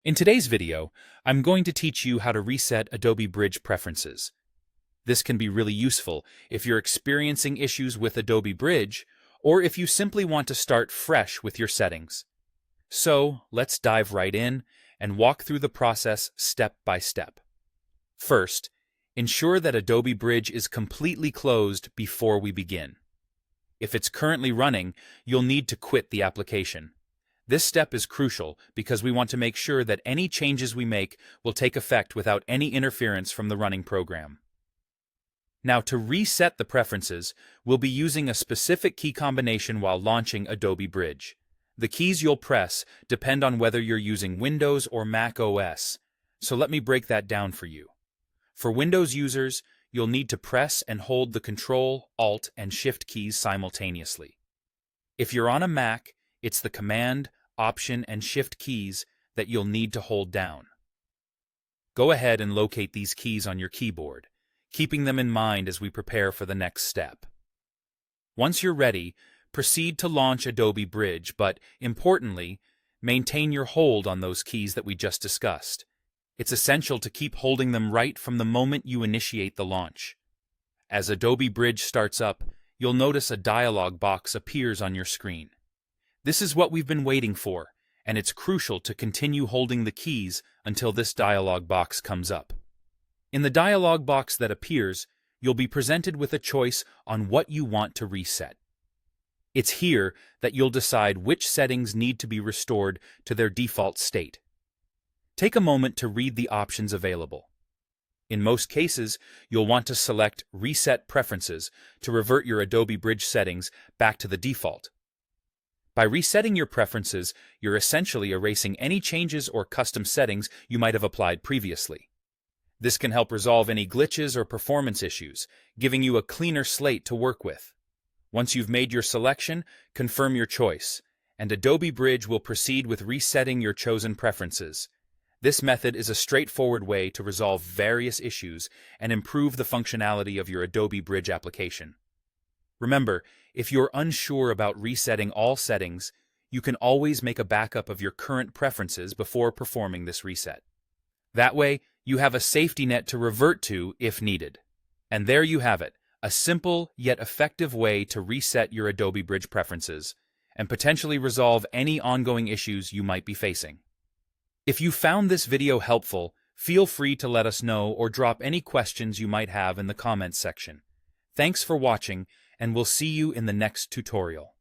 In today's video, I'm going to teach you how to reset Adobe Bridge preferences. This can be really useful if you're experiencing issues with Adobe Bridge or if you simply want to start fresh with your settings. So, let's dive right in and walk through the process step by step. First, ensure that Adobe Bridge is completely closed before we begin. If it's currently running, you'll need to quit the application. This step is crucial because we want to make sure that any changes we make will take effect without any interference from the running program. Now, to reset the preferences, we'll be using a specific key combination while launching Adobe Bridge. The keys you'll press depend on whether you're using Windows or Mac OS, so let me break that down for you. For Windows users, you'll need to press and hold the Control, Alt, and Shift keys simultaneously. If you're on a Mac, it's the Command, Option, and Shift keys that you'll need to hold down. Go ahead and locate these keys on your keyboard, keeping them in mind as we prepare for the next step. Once you're ready, proceed to launch Adobe Bridge, but importantly, maintain your hold on those keys that we just discussed. It's essential to keep holding them right from the moment you initiate the launch. As Adobe Bridge starts up, you'll notice a dialog box appears on your screen. This is what we've been waiting for, and it's crucial to continue holding the keys until this dialog box comes up. In the dialog box that appears, you'll be presented with a choice on what you want to reset. It's here that you'll decide which settings need to be restored to their default state. Take a moment to read the options available. In most cases, you'll want to select Reset Preferences to revert your Adobe Bridge settings back to the default. By resetting your preferences, you're essentially erasing any changes or custom settings you might have applied previously. This can help resolve any glitches or performance issues, giving you a cleaner slate to work with. Once you've made your selection, confirm your choice, and Adobe Bridge will proceed with resetting your chosen preferences. This method is a straightforward way to resolve various issues and improve the functionality of your Adobe Bridge application. Remember, if you're unsure about resetting all settings, you can always make a backup of your current preferences before performing this reset. That way, you have a safety net to revert to if needed. And there you have it, a simple yet effective way to reset your Adobe Bridge preferences and potentially resolve any ongoing issues you might be facing. If you found this video helpful, feel free to let us know or drop any questions you might have in the comments section. Thanks for watching, and we'll see you in the next tutorial.